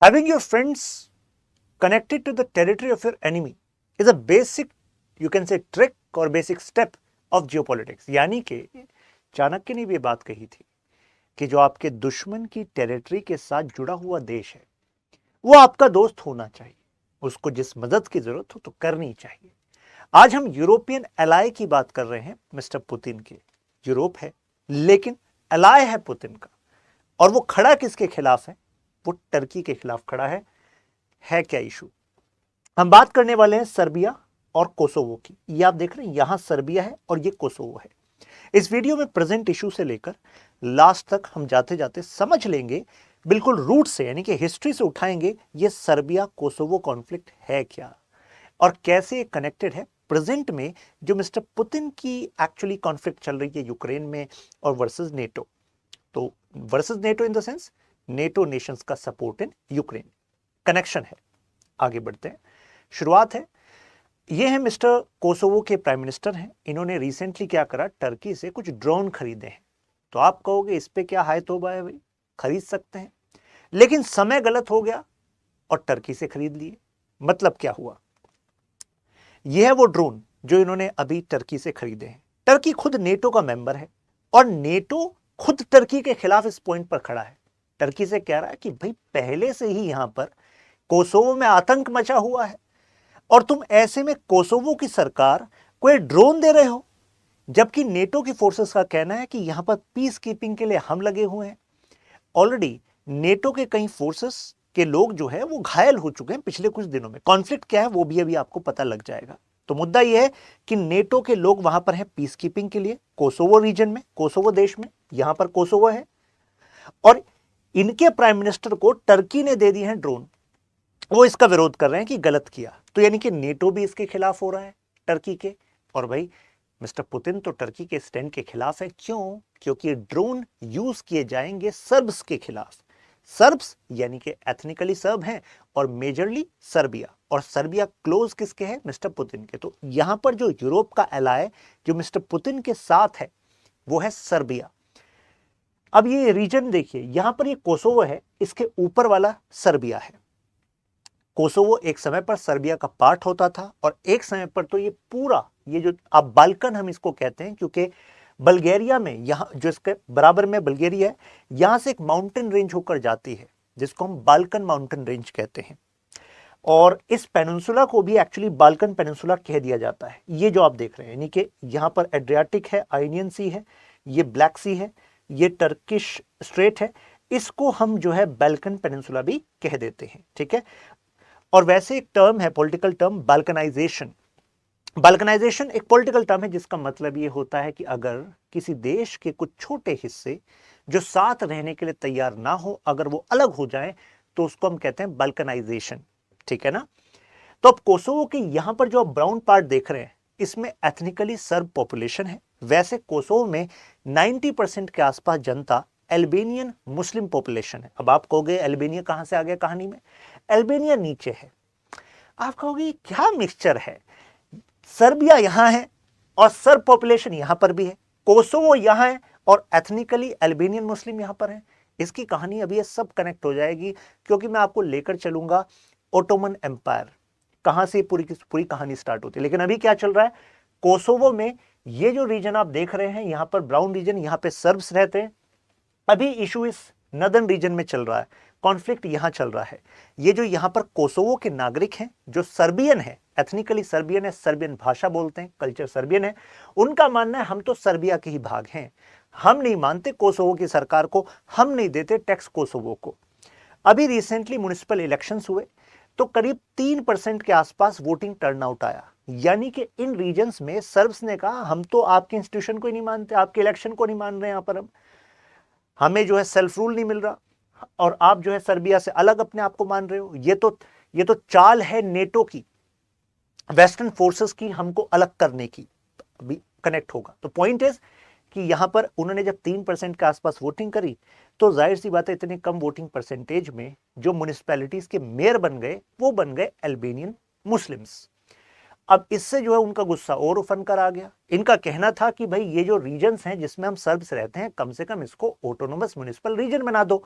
Having your friends connected to the territory of your enemy is a basic, you can say, trick or basic step of geopolitics. यानी कि चाणक्य ने भी ये बात कही थी कि जो आपके दुश्मन की टेरिटरी के साथ जुड़ा हुआ देश है वो आपका दोस्त होना चाहिए, उसको जिस मदद की जरूरत हो तो करनी चाहिए। आज हम यूरोपियन एलाय की बात कर रहे हैं मिस्टर पुतिन के। यूरोप है लेकिन एलाय है पुतिन का, और वो खड़ा किसके खिलाफ है? वो टर्की के खिलाफ खड़ा है क्या इशू? हम बात करने वाले हैं सर्बिया और कोसोवो की। ये आप देख रहे हैं, यहां सर्बिया है और ये कोसोवो है। इस वीडियो में प्रेजेंट इशू से लेकर लास्ट तक हम जाते जाते समझ लेंगे, बिल्कुल रूट से यानी कि हिस्ट्री से उठाएंगे ये सर्बिया कोसोवो कॉन्फ्लिक्ट है क्या और कैसे कनेक्टेड है प्रेजेंट में जो मिस्टर पुतिन की एक्चुअली कॉन्फ्लिक्ट चल रही है यूक्रेन में और वर्सेस नेटो। तो versus NATO in the sense NATO Nations का सपोर्ट इन यूक्रेन, कनेक्शन है। आगे बढ़ते हैं, शुरुआत है। ये है मिस्टर कोसोवो के प्राइम मिनिस्टर हैं। इन्होंने रिसेंटली क्या करा, टर्की से कुछ ड्रोन खरीदे हैं। तो आप कहोगे इस पे क्या हाय तौबा है भाई, खरीद सकते हैं, लेकिन समय गलत हो गया और टर्की से खरीद लिए। मतलब क्या हुआ, यह है वो ड्रोन जो इन्होंने अभी टर्की से खरीदे हैं। टर्की खुद नेटो का मेंबर है और नेटो खुद टर्की के खिलाफ इस पॉइंट पर खड़ा है। टर्की से कह रहा है कि भाई पहले से ही यहां पर कोसोवो में आतंक मचा हुआ है और तुम ऐसे में कोसोवो की सरकार को एक ड्रोन दे रहे हो, जबकि नेटो की फोर्सेस का कहना है कि यहां पर पीस कीपिंग के लिए हम लगे हुए हैं। ऑलरेडी नेटो के कई फोर्सेस के लोग जो है वो घायल हो चुके हैं पिछले कुछ दिनों में। कॉन्फ्लिक्ट क्या है वो भी अभी आपको पता लग जाएगा। तो मुद्दा यह है कि नेटो के लोग वहां पर हैं पीस कीपिंग के लिए, कोसोवो रीजन में, कोसोवो देश में, यहां पर कोसोवो है, और इनके प्राइम मिनिस्टर को टर्की ने दे दिए हैं ड्रोन। वो इसका विरोध कर रहे हैं कि गलत किया। तो यानी कि नेटो भी इसके खिलाफ हो रहा है टर्की के, और भाई मिस्टर पुतिन तो टर्की के स्टैंड के खिलाफ है। क्यों? क्योंकि ड्रोन यूज किए जाएंगे सर्ब्स के खिलाफ। सर्ब्स यानी कि एथनिकली सर्ब हैं और मेजरली सर्बिया, और सर्बिया क्लोज किसके है? मिस्टर पुतिन के। तो यहां पर जो यूरोप का एलाय जो मिस्टर पुतिन के साथ है वो है सर्बिया। अब ये रीजन देखिए, यहां पर ये कोसोवो है, इसके ऊपर वाला सर्बिया है। कोसोवो एक समय पर सर्बिया का पार्ट होता था और एक समय पर तो ये पूरा, ये जो आप बाल्कन हम इसको कहते हैं, क्योंकि बल्गेरिया में यहाँ जो इसके बराबर में बल्गेरिया है, यहां से एक माउंटेन रेंज होकर जाती है जिसको हम बाल्कन माउंटेन रेंज कहते हैं, और इस पेनिनसुला को भी एक्चुअली बाल्कन पेनिनसुला कह दिया जाता है। ये जो आप देख रहे हैं, यानी कि यहाँ पर एड्रियाटिक है, आइनियन सी है, ये ब्लैक सी है, ये टर्किश स्ट्रेट है, इसको हम जो है बाल्कन पेनिनसुला भी कह देते हैं। ठीक है, और वैसे एक टर्म है, पॉलिटिकल टर्म, बाल्कनाइजेशन। बाल्कनाइजेशन एक पॉलिटिकल टर्म है जिसका मतलब ये होता है कि अगर किसी देश के कुछ छोटे हिस्से जो साथ रहने के लिए तैयार ना हो, अगर वो अलग हो जाएं, तो उसको हम कहते हैं बाल्कनाइजेशन। ठीक है ना? तो अब कोसोवो के यहां पर जो आप ब्राउन पार्ट देख रहे हैं, इसमें एथनिकली सर्ब पॉपुलेशन है। वैसे कोसोवो में 90% के आसपास जनता अल्बेनियन मुस्लिम पॉपुलेशन है। अब आप कहोगे अल्बेनिया कहां से आ गया कहानी में? अल्बेनिया नीचे है। आप कहोगे क्या मिक्सचर है, सर्बिया यहां है और सर्ब पॉपुलेशन यहां पर भी है, कोसोवो यहां है और एथनिकली अल्बेनियन मुस्लिम यहां पर है। इसकी कहानी अभी ये सब कनेक्ट हो जाएगी, क्योंकि मैं आपको लेकर चलूंगा ओटोमन एम्पायर, कहां से पूरी की पूरी कहानी स्टार्ट होती है। लेकिन अभी क्या चल रहा है कोसोवो में, ये जो रीजन आप देख रहे हैं यहां पर ब्राउन रीजन, यहां पे सर्ब्स रहते हैं। अभी इशू इस नदर्न रीजन में चल रहा है, कॉन्फ्लिक्ट यहां चल रहा है। ये जो यहां पर कोसोवो के नागरिक हैं जो सर्बियन है, एथनिकली सर्बियन है, सर्बियन भाषा बोलते हैं, कल्चर सर्बियन है, उनका मानना है हम तो सर्बिया के ही भाग हैं, हम नहीं मानते कोसोवो की सरकार को, हम नहीं देते टैक्स कोसोवो को। अभी रिसेंटली म्युनिसिपल इलेक्शंस हुए तो करीब 3% के आसपास वोटिंग टर्नआउट आया। यानी कि इन रीजन्स में सर्ब्स ने कहा हम तो आपके इंस्टीट्यूशन को ही नहीं मानते, आपके इलेक्शन को नहीं मान रहे, यहां पर हमें जो है सेल्फ रूल नहीं मिल रहा, और आप जो है सर्बिया से अलग अपने आप को मान रहे हो। ये तो चाल है नेटो की, वेस्टर्न फोर्सेस की, हमको अलग करने की। अभी कनेक्ट होगा। तो पॉइंट इज कि यहां पर उन्होंने जब 3% के आसपास वोटिंग करी, तो जाहिर सी बात है इतने कम वोटिंग परसेंटेज में जो म्युनिसिपैलिटीज के मेयर बन गए वो बन गए अल्बेनियन मुस्लिम्स। अब इससे जो है उनका गुस्सा और उफन कर आ गया। इनका कहना था कि भाई ये जो रीजन्स हैं जिसमें हम सर्ब्स रहते हैं, कम से कम इसको ऑटोनोमस म्युनिसिपल रीजन बना दो।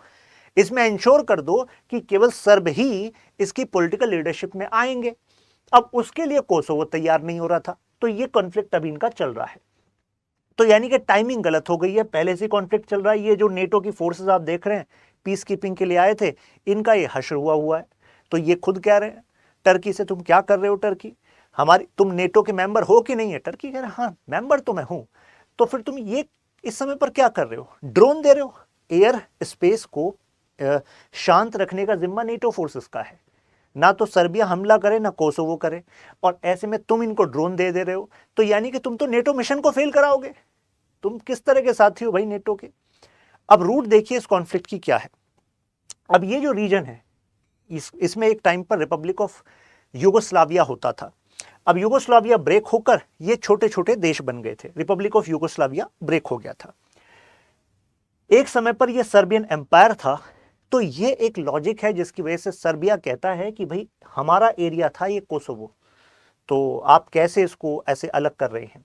इसमें इंश्योर कर दो कि केवल सर्ब ही इसकी पॉलिटिकल लीडरशिप में आएंगे। अब उसके लिए कोसोवो तैयार नहीं हो रहा था, तो ये कॉन्फ्लिक्ट अभी इनका चल रहा है। तो यानी कि टाइमिंग गलत हो गई है, पहले से कॉन्फ्लिक्ट चल रहा है। ये जो नेटो की फोर्सेस आप देख रहे हैं पीस कीपिंग के लिए आए थे, इनका ये हश्र हुआ है। तो ये खुद कह रहे हैं टर्की से, तुम क्या कर रहे हो टर्की, हमारी तुम नेटो के मेंबर हो कि नहीं है? टर्की कह रहे हाँ मेंबर तो मैं हूं, तो फिर तुम ये इस समय पर क्या कर रहे हो, ड्रोन दे रहे हो? एयर स्पेस को शांत रखने का जिम्मा नेटो फोर्सेस का है, ना तो सर्बिया हमला करे ना कोसोवो करे, और ऐसे में तुम इनको ड्रोन दे रहे हो, तो यानी कि तुम तो नेटो मिशन को फेल कराओगे। तुम किस तरह के साथी हो भाई नेटो के? अब रूट देखिए इस कॉन्फ्लिक्ट की क्या है। अब ये जो रीजन है इसमें एक टाइम पर रिपब्लिक ऑफ यूगोस्लाविया होता था। अब यूगोस्लाविया ब्रेक होकर ये छोटे छोटे देश बन गए थे, रिपब्लिक ऑफ यूगोस्लाविया ब्रेक हो गया था। एक समय पर यह सर्बियन एम्पायर था। तो ये एक लॉजिक है जिसकी वजह से सर्बिया कहता है कि भाई हमारा एरिया था ये कोसोवो, तो आप कैसे इसको ऐसे अलग कर रहे हैं।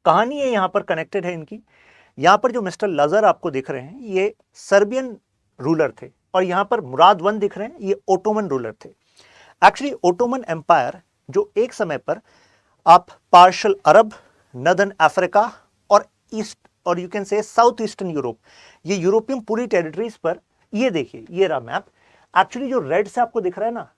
कहानी है यहां पर कनेक्टेड है इनकी। यहां पर जो मिस्टर लजर आपको दिख रहे हैं ये सर्बियन रूलर थे, और यहां पर मुराद वन दिख रहे हैं ये ओटोमन रूलर थे। एक्चुअली ओटोमन एम्पायर जो एक समय पर आप पार्शल अरब, नदर्न अफ्रीका और ईस्ट और you can say south eastern Europe, ये यूरोपियन पूरी टेरिटरीज पर, ये देखिए ये रहा मैप। एक्चुअली जो रेड से आपको दिख रहा है ना,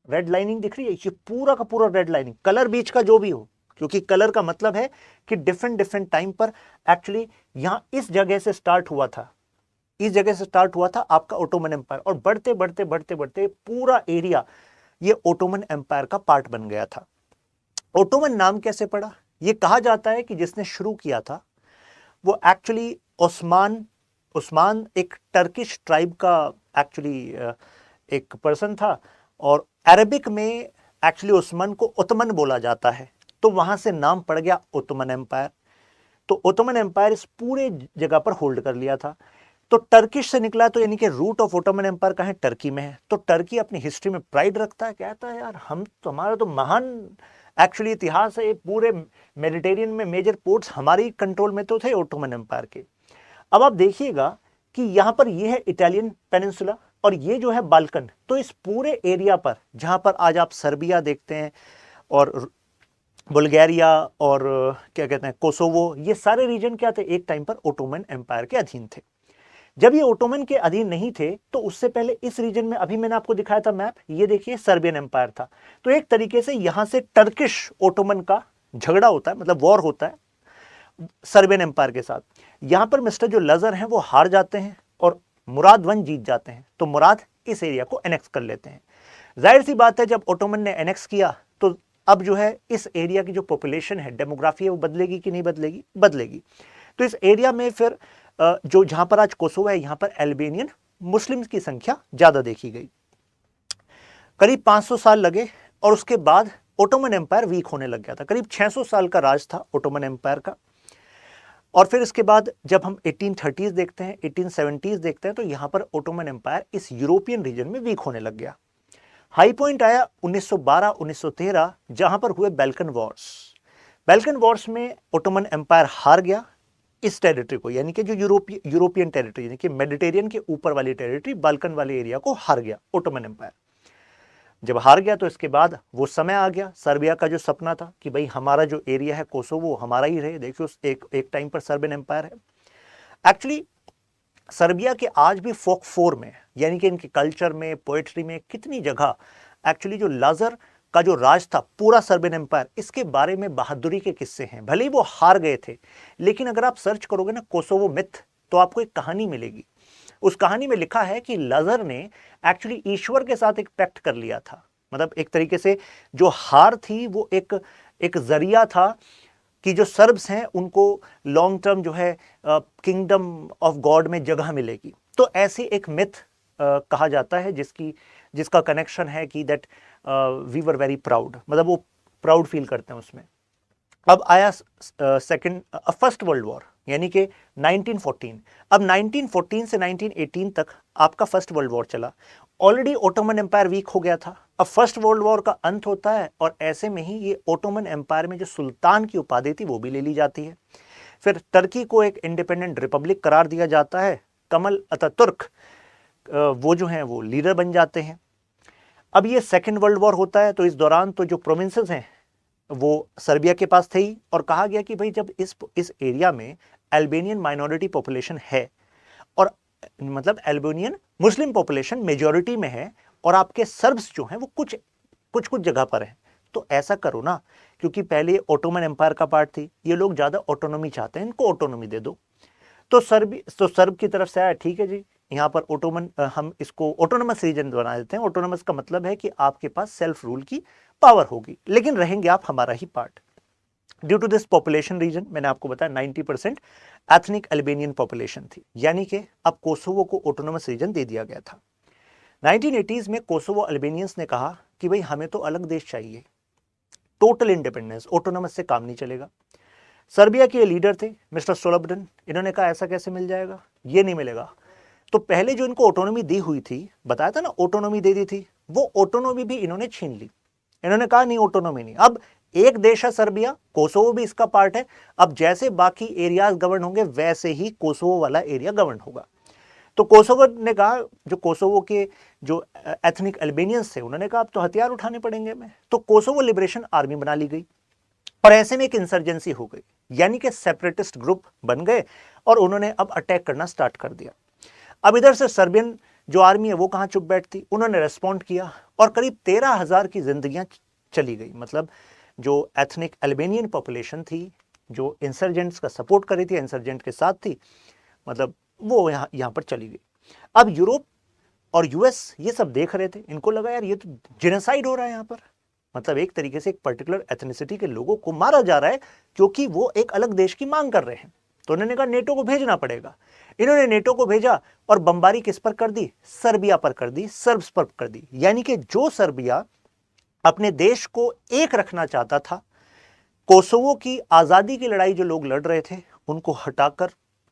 रेड लाइनिंग दिख रही है, ये पूरा का पूरा रेड लाइनिंग, कलर बीच का जो भी हो, क्योंकि कलर का मतलब है कि डिफरेंट डिफरेंट टाइम पर एक्चुअली यहां इस जगह से स्टार्ट हुआ था, इस जगह से स्टार्ट हुआ था आपका ओटोमन एम्पायर, और बढ़ते बढ़ते बढ़ते बढ़ते पूरा एरिया ये ओटोमन एम्पायर का पार्ट बन गया था। ओटोमन नाम कैसे पड़ा? ये कहा जाता है कि जिसने शुरू किया था वो एक्चुअली उस्मान एक टर्किश ट्राइब का एक्चुअली एक पर्सन था, और अरबिक में एक्चुअली उस्मान को ओटोमन बोला जाता है, तो वहां से नाम पड़ गया ओटोमन एम्पायर। तो ओटोमन एम्पायर इस पूरे जगह पर होल्ड कर लिया था। तो टर्किश से निकला, तो यानी कि रूट ऑफ ओटोमन एम्पायर कहाँ है? टर्की में है। तो टर्की अपनी हिस्ट्री में प्राइड रखता है, कहता है यार हम तो, हमारा तो महान एक्चुअली इतिहास है, पूरे मेडिटेरियन में मेजर पोर्ट्स हमारी कंट्रोल में तो थे ओटोमन एम्पायर के। अब आप देखिएगा कि यहां पर ये है इटालियन पेनिनसुला, और ये जो है बाल्कन। तो इस पूरे एरिया पर जहां पर आज आप सर्बिया देखते हैं और बुल्गारिया और क्या कहते हैं कोसोवो, ये सारे रीजन क्या थे? एक टाइम पर ओटोमन एम्पायर के अधीन थे। जब ये ओटोमन के अधीन नहीं थे तो उससे पहले इस रीजन में, अभी मैंने आपको दिखाया था मैप, ये देखिए सर्बियन एम्पायर था। तो एक तरीके से यहां से टर्किश ओटोमन का झगड़ा होता है, मतलब वॉर होता है सर्बियन एम्पायर के साथ। यहां पर मिस्टर जो लजर हैं वो हार जाते हैं और मुराद वन जीत जाते हैं, तो मुराद इस एरिया को एनेक्स कर लेते हैं। जाहिर सी बात है जब ओटोमन ने एनेक्स किया तो अब जो है इस एरिया की जो पॉपुलेशन है, डेमोग्राफी है, वो बदलेगी कि नहीं बदलेगी? बदलेगी। तो इस एरिया में फिर जो जहां पर आज कोसोवो है, यहां पर अल्बेनियन मुस्लिम्स की संख्या ज्यादा देखी गई। करीब 500 साल लगे और उसके बाद ओटोमन एम्पायर वीक होने लग गया था। करीब 600 साल का राज था ओटोमन एम्पायर का। और फिर इसके बाद जब हम 1830s देखते हैं, 1870s देखते हैं, तो यहां पर ओटोमन एम्पायर इस यूरोपियन रीजन में वीक होने लग गया। हाई पॉइंट आया 1912-1913 जहां पर हुए बैल्कन वॉर्स। बैल्कन वॉर्स में ओटोमन एम्पायर हार गया इस टेरिटरी को, यानी कि जो यूरोपियन टेरिटरी, यानी कि मेडिटेरियन के ऊपर वाली टेरिटरी, बाल्कन वाले एरिया को हार गया ओटोमन एम्पायर। जब हार गया तो इसके बाद वो समय आ गया सर्बिया का जो सपना था कि भाई हमारा जो एरिया है कोसोवो हमारा ही रहे। देखियो एक टाइम पर सर्बियन एम्पायर है। एक्चुअली सर्बिया के आज भी फोक फोर में, यानी कि इनके कल्चर में, पोएट्री में, कितनी जगह एक्चुअली जो लाजर का जो राज था पूरा सर्बियन एम्पायर, इसके बारे में बहादुरी के किस्से हैं। भले ही वो हार गए थे, लेकिन अगर आप सर्च करोगे ना कोसोवो मिथ, तो आपको एक कहानी मिलेगी। उस कहानी में लिखा है कि लाजर ने एक्चुअली ईश्वर के साथ एक पैक्ट कर लिया था। मतलब एक तरीके से जो हार थी वो एक जरिया था कि जो सर्ब्स हैं उनको लॉन्ग टर्म जो है किंगडम ऑफ गॉड में जगह मिलेगी। तो ऐसी एक मिथ कहा जाता है जिसका कनेक्शन है कि that we were very proud, मतलब वो प्राउड फील करते हैं उसमें। अब आया फर्स्ट वर्ल्ड वॉर, यानी कि 1914। अब 1914 से 1918 तक आपका फर्स्ट वर्ल्ड वॉर चला। ऑलरेडी ओटोमन एम्पायर वीक हो गया था। अब फर्स्ट वर्ल्ड वॉर का अंत होता है और ऐसे में ही ये ओटोमन एम्पायर में जो सुल्तान की उपाधि थी वो भी ले ली जाती है। फिर टर्की को एक इंडिपेंडेंट रिपब्लिक करार दिया जाता है। कमल अतातुर्क वो जो हैं वो लीडर बन जाते हैं। अब ये सेकेंड वर्ल्ड वॉर होता है, तो इस दौरान तो जो प्रोविंसेस हैं वो सर्बिया के पास थे ही, और कहा गया कि भाई जब इस एरिया में अल्बेनियन माइनॉरिटी पॉपुलेशन है और मतलब अल्बेनियन मुस्लिम पॉपुलेशन मेजॉरिटी में है और आपके सर्ब्स जो हैं वो कुछ कुछ जगह पर हैं, तो ऐसा करो ना, क्योंकि पहले ओटोमन एम्पायर का पार्ट थी, ये लोग ज़्यादा ऑटोनॉमी चाहते हैं, इनको ऑटोनॉमी दे दो। तो सर्ब की तरफ से आया, ठीक है जी, यहाँ पर ओटोमन हम इसको ऑटोनोमस रीजन बना देते हैं। ऑटोनोमस का मतलब है कि आपके पास सेल्फ रूल की पावर होगी, लेकिन रहेंगे आप हमारा ही part. Due to this population reason, मैंने आपको बताया 90% एथनिक अल्बेनियन पॉपुलेशन थी, यानी कि अब कोसोवो को ऑटोनोमस रीजन दे दिया गया था। 1980s में कोसोवो अल्बेनियंस ने कहा कि भाई हमें तो अलग देश चाहिए, टोटल इंडिपेंडेंस, ऑटोनोमस से काम नहीं चलेगा। सर्बिया के लीडर थे मिस्टर सोलबडन, इन्होंने कहा ऐसा कैसे मिल जाएगा, ये नहीं मिलेगा। तो पहले जो इनको ऑटोनॉमी दी हुई थी, बताया था ना ऑटोनॉमी दे दी थी, वो ऑटोनॉमी भी इन्होंने छीन ली। इन्होंने कहा नहीं, ऑटोनॉमी नहीं, अब एक देश है सर्बिया, कोसोवो भी इसका पार्ट है, अब जैसे बाकी एरियाज गवर्न होंगे वैसे ही कोसोवो वाला एरिया गवर्न होगा। तो कोसोवो ने कहा, जो कोसोवो के जो एथनिक अल्बेनियंस थे उन्होंने कहा अब तो हथियार उठाने पड़ेंगे हमें। तो कोसोवो लिबरेशन आर्मी बना ली गई और ऐसे में एक इंसर्जेंसी हो गई, यानी कि सेपरेटिस्ट ग्रुप बन गए और उन्होंने अब अटैक करना स्टार्ट कर दिया। अब इधर से सर्बियन जो आर्मी है वो कहां चुप बैठती, उन्होंने रेस्पॉन्ड किया और करीब 13,000 की जिंदगियां चली गई। मतलब जो एथनिक अल्बेनियन पॉपुलेशन थी, जो इंसर्जेंट्स का सपोर्ट कर रही थी, इंसर्जेंट के साथ थी, मतलब वो यहाँ पर चली गई। अब यूरोप और यूएस ये सब देख रहे थे, इनको लगा यार ये तो जेनोसाइड हो रहा है यहाँ पर, मतलब एक तरीके से एक पर्टिकुलर एथनिसिटी के लोगों को मारा जा रहा है क्योंकि वो एक अलग देश की मांग कर रहे हैं। तो उन्होंने कहा नेटो को भेजना पड़ेगा। इन्होंने नेटो को भेजा और बमबारी किस पर कर दी, सर्बिया पर कर दी, सर्ब्स पर कर दी। यानी कि जो सर्बिया अपने देश को एक रखना चाहता था, कोसोवो की आजादी की लड़ाई जो लोग लड़ रहे थे उनको हटाकर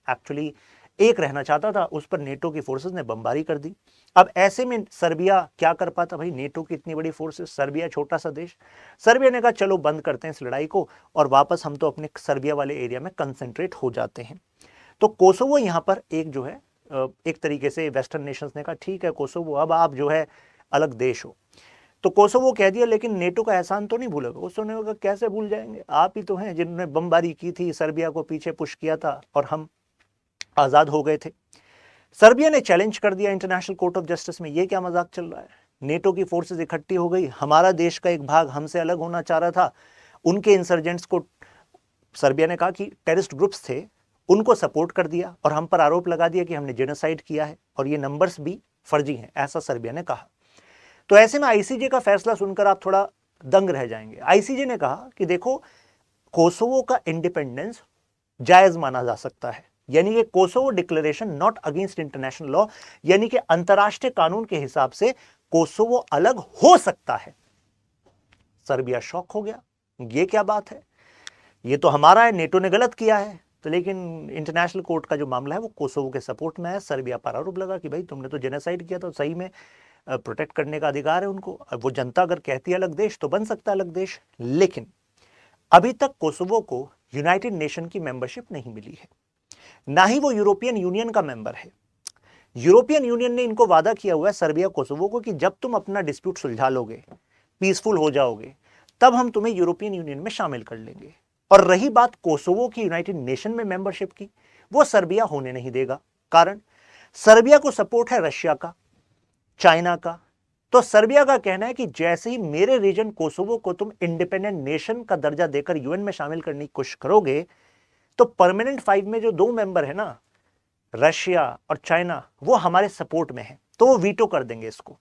एक्चुअली एक रहना चाहता था, उस पर नेटो की फोर्सेस ने बमबारी कर दी। अब ऐसे में सर्बिया क्या कर पाता, भाई नेटो की इतनी बड़ी फोर्सेस, सर्बिया छोटा सा देश। सर्बिया ने कहा चलो बंद करते हैं इस लड़ाई को और वापस हम तो अपने सर्बिया वाले एरिया में कंसंट्रेट हो जाते हैं। तो कोसोवो यहाँ पर एक जो है एक तरीके से वेस्टर्न नेशंस ने कहा ठीक है कोसोवो, अब आप जो है अलग देश हो। तो कोसोवो कह दिया लेकिन नेटो का एहसान तो नहीं भूलेगा। उसने कहा कैसे भूल जाएंगे, आप ही तो हैं जिन्होंने बमबारी की थी, सर्बिया को पीछे पुश किया था और हम आजाद हो गए थे। सर्बिया ने चैलेंज कर दिया इंटरनेशनल कोर्ट ऑफ जस्टिस में, ये क्या मजाक चल रहा है, नेटो की फोर्सेस इकट्ठी हो गई, हमारा देश का एक भाग हमसे अलग होना चाह रहा था, उनके इंसर्जेंट्स को सर्बिया ने कहा कि टेररिस्ट ग्रुप्स थे, उनको सपोर्ट कर दिया और हम पर आरोप लगा दिया कि हमने जेनोसाइड किया है और ये नंबर्स भी फर्जी हैं, ऐसा सर्बिया ने कहा। तो ऐसे में आईसीजे का फैसला सुनकर आप थोड़ा दंग रह जाएंगे। आईसीजे ने कहा कि देखो कोसोवो का इंडिपेंडेंस जायज माना जा सकता है, यानी कि Kosovo declaration not against international law, यानी कि अंतरराष्ट्रीय कानून के हिसाब से कोसोवो अलग हो सकता है। सर्बिया शॉक हो गया, ये क्या बात है, ये तो हमारा है, नेटो ने गलत किया है। तो लेकिन इंटरनेशनल कोर्ट का जो मामला है वो कोसोवो के सपोर्ट में है। सर्बिया पर आरोप लगा कि भाई तुमने तो जेनोसाइड किया, तो सही में प्रोटेक्ट करने का अधिकार है उनको, वो जनता अगर कहती है अलग देश तो बन सकता है अलग देश। लेकिन अभी तक कोसोवो को यूनाइटेड नेशन की मेंबरशिप नहीं मिली है, ना ही वो यूरोपियन यूनियन का मेंबर है। यूरोपियन यूनियन ने इनको वादा किया हुआ है सर्बिया कोसोवो को कि जब तुम अपना डिस्प्यूट सुलझा लोगे, पीसफुल हो जाओगे, तब हम तुम्हें यूरोपियन यूनियन में शामिल कर लेंगे। और रही बात कोसोवो की यूनाइटेड नेशन में मेंबरशिप की, वो सर्बिया होने नहीं देगा। कारण सर्बिया को सपोर्ट है रशिया का, चाइना का। तो सर्बिया का कहना है कि जैसे ही मेरे रीजन कोसोवो को तुम इंडिपेंडेंट नेशन का दर्जा देकर यूएन में शामिल करने की कोशिश करोगे, तो परमानेंट 5 में जो 2 मेंबर है ना, रशिया और चाइना, वो हमारे सपोर्ट में है, तो वो वीटो कर देंगे इसको,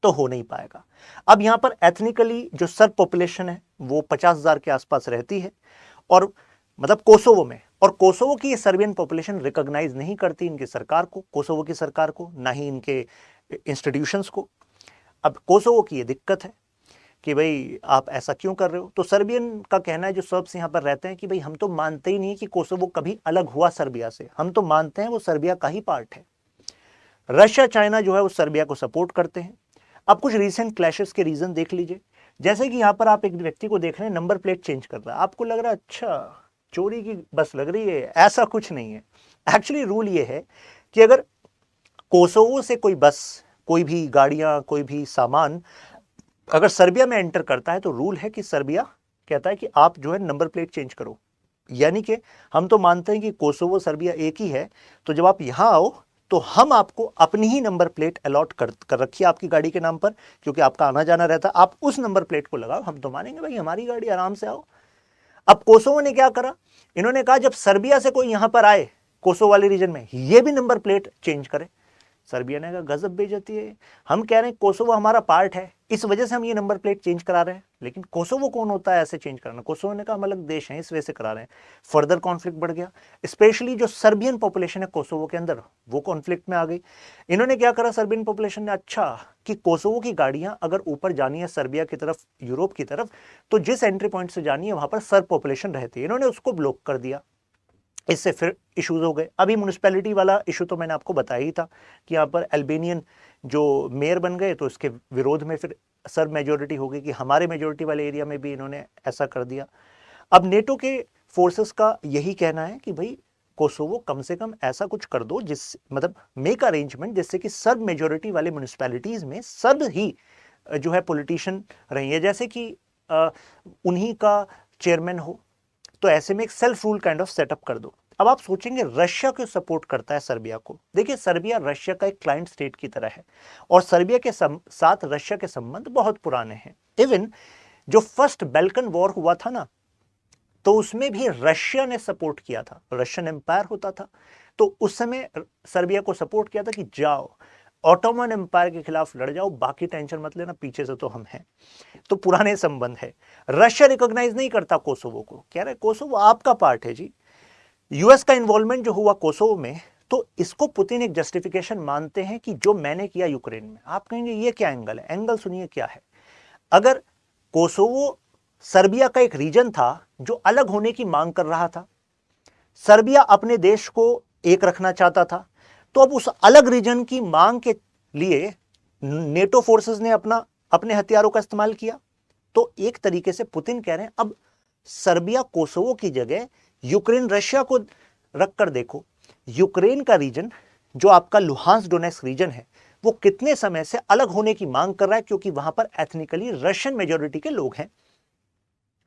तो हो नहीं पाएगा। अब यहां पर एथनिकली जो सर्ब पॉपुलेशन है वो 50,000 के आसपास रहती है, और मतलब कोसोवो में, और कोसोवो की सर्बियन पॉपुलेशन रिकॉग्नाइज नहीं करती इनकी सरकार को, कोसोवो की सरकार को, ना ही इनके इंस्टीट्यूशंस को। अब कोसोवो की ये दिक्कत है कि भाई आप ऐसा क्यों कर रहे हो। तो सर्बियन का कहना है, जो सर्ब्स यहाँ पर रहते हैं, कि भाई हम तो मानते ही नहीं कि कोसोवो कभी अलग हुआ सर्बिया से, हम तो मानते हैं वो सर्बिया का ही पार्ट है। रशिया चाइना जो है वो सर्बिया को सपोर्ट करते हैं। अब कुछ रिसेंट क्लैशेस के रीजन देख लीजिए, जैसे कि यहाँ पर आप एक व्यक्ति को देख रहे हैं नंबर प्लेट चेंज कर रहा है, आपको लग रहा है अच्छा चोरी की बस लग रही है, ऐसा कुछ नहीं है। एक्चुअली रूल ये है कि अगर कोसोवो से कोई बस, कोई भी गाड़ियां, कोई भी सामान अगर सर्बिया में एंटर करता है तो रूल है कि सर्बिया कहता है कि आप जो है नंबर प्लेट चेंज करो। यानी कि हम तो मानते हैं कि कोसोवो सर्बिया एक ही है, तो जब आप यहां आओ तो हम आपको अपनी ही नंबर प्लेट अलॉट कर रखिए आपकी गाड़ी के नाम पर, क्योंकि आपका आना जाना रहता है, आप उस नंबर प्लेट को लगाओ, हम तो मानेंगे भाई हमारी गाड़ी, आराम से आओ। अब कोसोवो ने क्या करा, इन्होंने कहा जब सर्बिया से कोई यहां पर आए कोसोवो वाले रीजन में, ये भी नंबर प्लेट चेंज करे। सर्बिया ने कहा गजब बेइज्जती है, हम कह रहे हैं कोसोवो हमारा पार्ट है, इस वजह से हम ये नंबर प्लेट चेंज करा रहे हैं, लेकिन कोसोवो कौन होता है ऐसे चेंज कराना। कोसोवो ने कहा हम अलग देश हैं, इस वजह से करा रहे हैं। फर्दर कॉन्फ्लिक्ट बढ़ गया, स्पेशली जो सर्बियन पॉपुलेशन है कोसोवो के अंदर, वो कॉन्फ्लिक्ट में आ गई। इन्होंने क्या करा, सर्बियन पॉपुलेशन ने, अच्छा कि कोसोवो की गाड़ियां अगर ऊपर जानी है सर्बिया की तरफ, यूरोप की तरफ, तो जिस एंट्री पॉइंट से जानी है वहां पर सर्ब पॉपुलेशन रहती है, इन्होंने उसको ब्लॉक कर दिया। इससे फिर इश्यूज हो गए। अभी म्यूनिसिपैलिटी वाला इशू तो मैंने आपको बताया ही था कि यहाँ पर अल्बेनियन जो मेयर बन गए, तो इसके विरोध में फिर सर्ब मेजोरिटी हो गई कि हमारे मेजोरिटी वाले एरिया में भी इन्होंने ऐसा कर दिया। अब नेटो के फोर्सेस का यही कहना है कि भाई कोसोवो कम से कम ऐसा कुछ कर दो, जिस मतलब मेक अरेंजमेंट जिससे कि सर्ब मेजोरिटी वाले म्यूनिसिपैलिटीज में सर्ब ही जो है पॉलिटिशियन रही है, जैसे कि उन्हीं का चेयरमैन हो, तो ऐसे में एक self rule kind of setup कर दो। अब आप सोचेंगे रशिया क्यों सपोर्ट करता है सर्बिया को। देखिए सर्बिया रशिया का एक क्लाइंट स्टेट की तरह है और सर्बिया के साथ रशिया के संबंध बहुत पुराने हैं। इवन जो फर्स्ट बैल्कन वॉर हुआ था ना, तो उसमें भी रशिया ने सपोर्ट किया था, रशियन एम्पायर होता था, तो उस समय सर्बिया को सपोर्ट किया था कि जाओ ऑटोमन एम्पायर के खिलाफ लड़ जाओ, बाकी टेंशन मत लेना, पीछे से तो हम हैं। तो पुराने संबंध है। रशिया रिकॉग्नाइज नहीं करता कोसोवो को, कह रहे कोसोवो आपका पार्ट है जी। यूएस का इन्वॉल्वमेंट जो हुआ कोसोवो में, तो इसको पुतिन एक जस्टिफिकेशन मानते हैं कि जो मैंने किया यूक्रेन में। आप कहेंगे ये क्या एंगल है, एंगल सुनिए क्या है। अगर कोसोवो सर्बिया का एक रीजन था जो अलग होने की मांग कर रहा था, सर्बिया अपने देश को एक रखना चाहता था, तो अब उस अलग रीजन की मांग के लिए नेटो फोर्सेस ने अपने हथियारों का इस्तेमाल किया। तो एक तरीके से पुतिन कह रहे हैं अब सर्बिया कोसोवो की जगह यूक्रेन रशिया को रखकर देखो, यूक्रेन का रीजन जो आपका लुहांस्क डोनेट्स्क रीजन है, वो कितने समय से अलग होने की मांग कर रहा है, क्योंकि वहां पर एथनिकली रशियन मेजोरिटी के लोग हैं।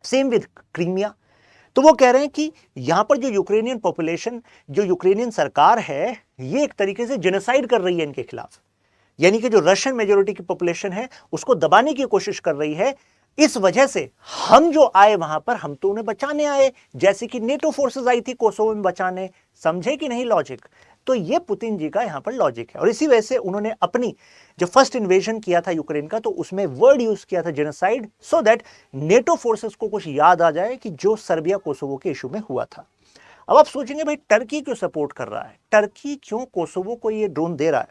Same with Crimea. तो वो कह रहे हैं कि यहां पर जो यूक्रेनियन पॉपुलेशन, जो यूक्रेनियन सरकार है, ये एक तरीके से जेनोसाइड कर रही है इनके खिलाफ, यानी कि जो रशियन मेजोरिटी की पॉपुलेशन है उसको दबाने की कोशिश कर रही है। इस वजह से हम जो आए वहां पर, हम तो उन्हें बचाने आए, जैसे कि नेटो फोर्सेस आई थी कोसोवो में बचाने। समझे कि नहीं लॉजिक। तो ये पुतिन जी का यहां पर लॉजिक है, और इसी वजह से उन्होंने अपनी जो फर्स्ट इन्वेजन किया था यूक्रेन का, तो उसमें वर्ड यूज किया था genocide, so that NATO forces को कुछ याद आ जाए कि जो सर्बिया कोसोवो के इशू में हुआ था। अब आप सोचेंगे भाई टर्की क्यों सपोर्ट कर रहा है, टर्की क्यों कोसोवो को ये ड्रोन दे रहा है।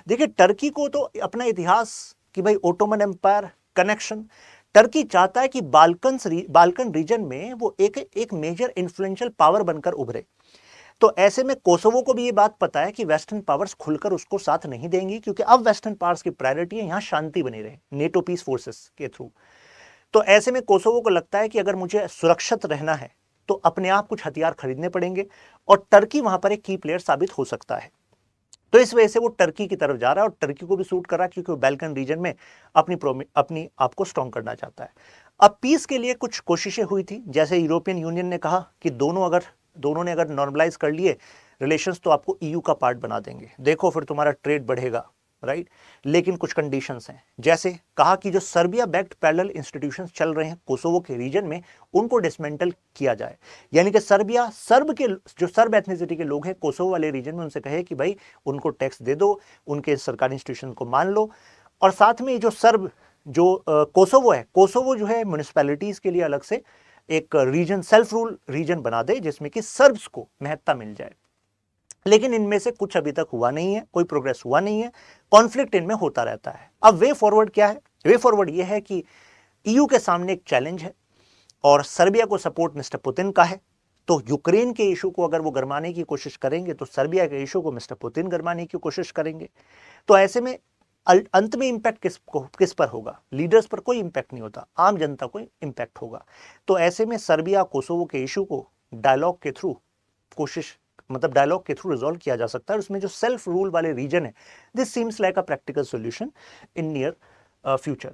देखिए टर्की को तो अपना इतिहास कि भाई ओटोमन एम्पायर कनेक्शन, टर्की चाहता है कि बाल्कन रीजन में वो एक मेजर इन्फ्लुएंशियल पावर बनकर उभरे। तो ऐसे में कोसोवो को भी ये बात पता है कि वेस्टर्न पावर्स खुलकर उसको साथ नहीं देंगी, क्योंकि अब वेस्टर्न पावर्स की प्रायोरिटी है यहां शांति बनी रहे नेटो पीस फोर्सेस के थ्रू। तो ऐसे में कोसोवो को लगता है कि अगर मुझे सुरक्षित रहना है तो अपने आप कुछ हथियार खरीदने पड़ेंगे, और टर्की वहां पर एक की प्लेयर साबित हो सकता है। तो इस वजह से वो टर्की की तरफ जा रहा है, और टर्की को भी सूट कर रहा है, क्योंकि वो बैल्कन रीजन में अपनी आप को स्ट्रॉन्ग करना चाहता है। अब पीस के लिए कुछ कोशिशें हुई थी, जैसे यूरोपियन यूनियन ने कहा कि दोनों ने अगर नॉर्मलाइज कर लिए रिलेशंस तो आपको ईयू का पार्ट बना देंगे, देखो फिर तुम्हारा ट्रेड बढ़ेगा, राइट। लेकिन कुछ कंडीशंस हैं, जैसे कहा कि जो सर्बिया बैक्ड पैरेलल इंस्टीट्यूशंस चल रहे हैं कोसोवो के रीजन में, उनको डिसमेंटल किया जाए। यानी कि सर्बिया जो सर्ब एथनिसिटी के लोग हैं कोसोवो वाले रीजन में, उनसे कहे कि भाई उनको टैक्स दे दो, उनके सरकारी इंस्टीट्यूशन को मान लो, और साथ में कोसोवो है, कोसोवो जो है म्यूनिसिपैलिटीज के लिए अलग से एक रीजन, सेल्फ रूल रीजन बना दे, जिसमें कि सर्ब्स को महत्ता मिल जाए। लेकिन इनमें से कुछ अभी तक हुआ नहीं है, कोई प्रोग्रेस हुआ नहीं है, कॉन्फ्लिक्ट इनमें होता रहता है। अब वे फॉरवर्ड क्या है, वे फॉरवर्ड ये है कि ईयू के सामने एक चैलेंज है, और सर्बिया को सपोर्ट मिस्टर पुतिन का है। तो यूक्रेन के इशू को अगर वो गरमाने की कोशिश करेंगे, तो सर्बिया के इशू को मिस्टर पुतिन गरमाने की कोशिश करेंगे। तो ऐसे में अंत में इंपैक्ट किस पर होगा, लीडर्स पर कोई इंपैक्ट नहीं होता, आम जनता को इंपैक्ट होगा। तो ऐसे में सर्बिया कोसोवो के इशू को डायलॉग के थ्रू कोशिश मतलब डायलॉग के थ्रू रिजॉल्व किया जा सकता है। उसमें जो सेल्फ रूल वाले रीजन है, this seems like a practical solution in near future.